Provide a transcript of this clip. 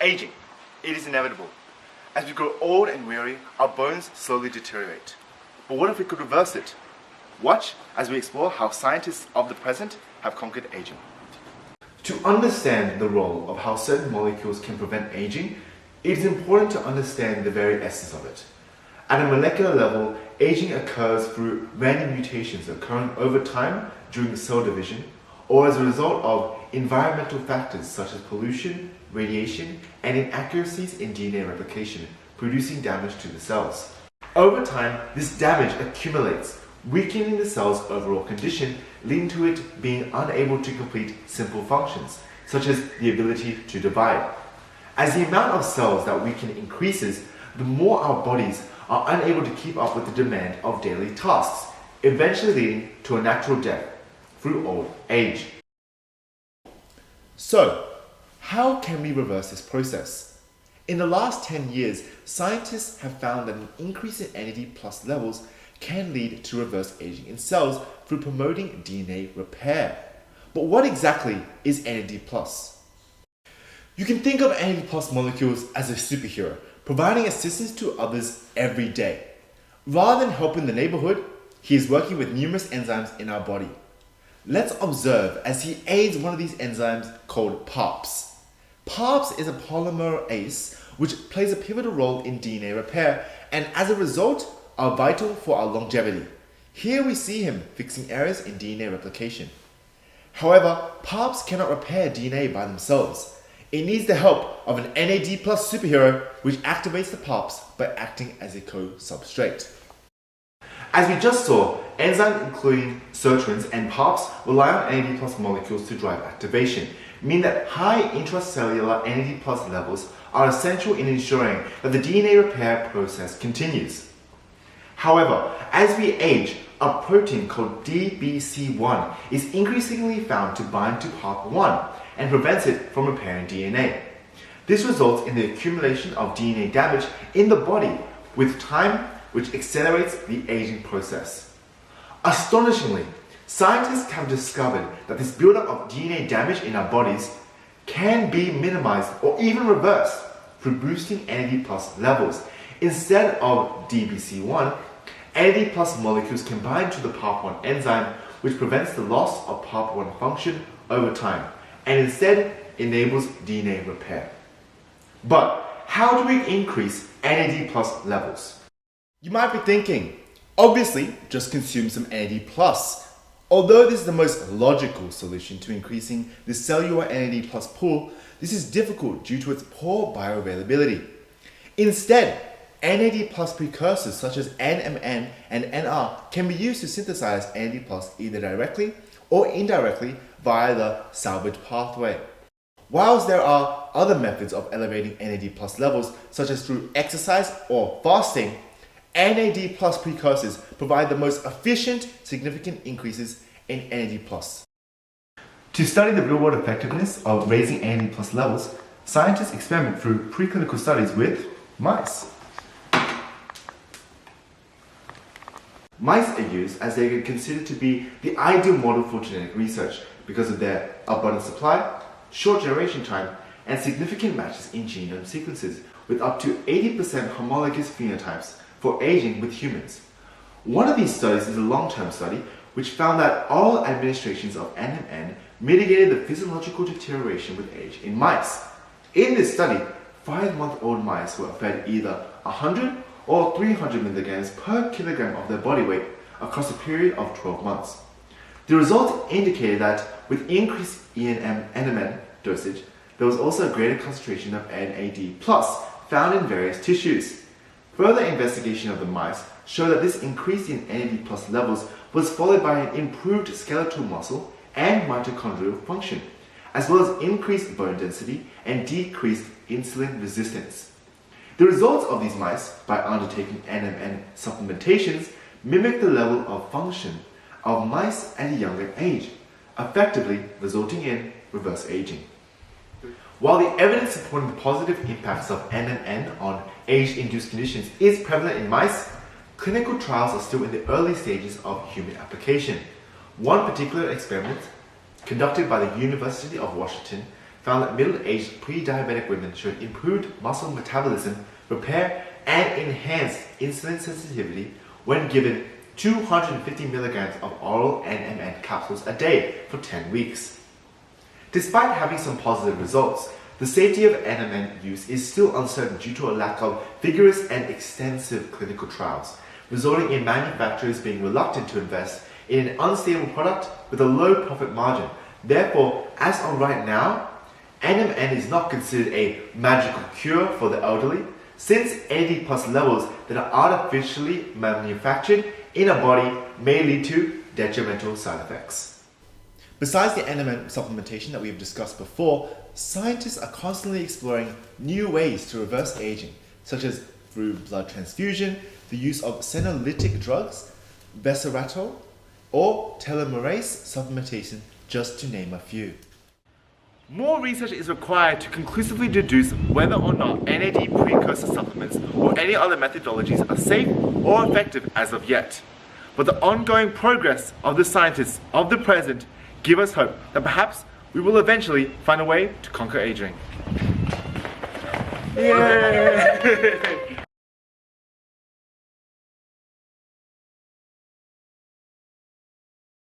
Aging. It is inevitable. As we grow old and weary, our bones slowly deteriorate. But what if we could reverse it? Watch as we explore how scientists of the present have conquered aging. To understand the role of how certain molecules can prevent aging, it is important to understand the very essence of it. At a molecular level, aging occurs through random mutations occurring over time during cell division, or as a result of environmental factors such as pollution, radiation, and inaccuracies in DNA replication, producing damage to the cells. Over time, this damage accumulates, weakening the cell's overall condition, leading to it being unable to complete simple functions, such as the ability to divide. As the amount of cells that weaken increases, the more our bodies are unable to keep up with the demand of daily tasks, eventually leading to a natural death through old age. So, how can we reverse this process? In the last 10 years, scientists have found that an increase in NAD+ levels can lead to reverse aging in cells through promoting DNA repair. But what exactly is NAD+? You can think of NAD+ molecules as a superhero, providing assistance to others every day. Rather than helping the neighborhood, he is working with numerous enzymes in our body. Let's observe as he aids one of these enzymes called BABS. BABS is a polymerase which plays a pivotal role in DNA repair and as a result are vital for our longevity. Here we see him fixing errors in DNA replication. However, BABS cannot repair DNA by themselves. It needs the help of an NAD+ superhero which activates the BABS by acting as a co-substrate. As we just saw, enzymes including sirtuins and BABS rely on NAD+ molecules to drive activation, meaning that high intracellular NAD+ levels are essential in ensuring that the DNA repair process continues. However, as we age, a protein called DBC1 is increasingly found to bind to PARP1 and prevents it from repairing DNA. This results in the accumulation of DNA damage in the body with time, which accelerates the aging process. Astonishingly, scientists have discovered that this buildup of DNA damage in our bodies can be minimized or even reversed through boosting NAD+ levels. Instead of DBC1, NAD+ molecules can bind to the PARP1 enzyme, which prevents the loss of PARP1 function over time, and instead enables DNA repair. But how do we increase NAD+ levels? You might be thinking, obviously, just consume some NAD+. Although this is the most logical solution to increasing the cellular NAD+ pool, this is difficult due to its poor bioavailability. Instead, NAD+ precursors such as NMN and NR can be used to synthesize NAD+ either directly or indirectly via the salvage pathway. Whilst there are other methods of elevating NAD+ levels, such as through exercise or fasting, NAD+ precursors provide the most efficient, significant increases in NAD+. To study the real-world effectiveness of raising NAD+ levels, scientists experiment through preclinical studies with mice. Mice are used as they are considered to be the ideal model for genetic research because of their abundant supply, short generation time, and significant matches in genome sequences with up to 80% homologous phenotypes for aging with humans. One of these studies is a long-term study which found that oral administrations of NMN mitigated the physiological deterioration with age in mice. In this study, 5-month-old mice were fed either 100 or 300 milligrams per kilogram of their body weight across a period of 12 months. The results indicated that with increased NMN dosage, there was also a greater concentration of NAD+ found in various tissues. Further investigation of the mice showed that this increase in NAD+ levels was followed by an improved skeletal muscle and mitochondrial function, as well as increased bone density and decreased insulin resistance. The results of these mice, by undertaking NMN supplementations, mimic the level of function of mice at a younger age, effectively resulting in reverse aging. While the evidence supporting the positive impacts of NMN on age-induced conditions is prevalent in mice, clinical trials are still in the early stages of human application. One particular experiment, conducted by the University of Washington, found that middle-aged pre-diabetic women showed improved muscle metabolism, repair, and enhanced insulin sensitivity when given 250 milligrams of oral NMN capsules a day for 10 weeks. Despite having some positive results, the safety of NMN use is still uncertain due to a lack of vigorous and extensive clinical trials, resulting in manufacturers being reluctant to invest in an unstable product with a low profit margin. Therefore, as of right now, NMN is not considered a magical cure for the elderly, since 80+ levels that are artificially manufactured in a body may lead to detrimental side effects. Besides the NMN supplementation that we have discussed before, scientists are constantly exploring new ways to reverse aging, such as through blood transfusion, the use of senolytic drugs, resveratrol, or telomerase supplementation, just to name a few. More research is required to conclusively deduce whether or not NAD precursor supplements or any other methodologies are safe or effective as of yet. But the ongoing progress of the scientists of the present give us hope that perhaps we will eventually find a way to conquer aging. Yay!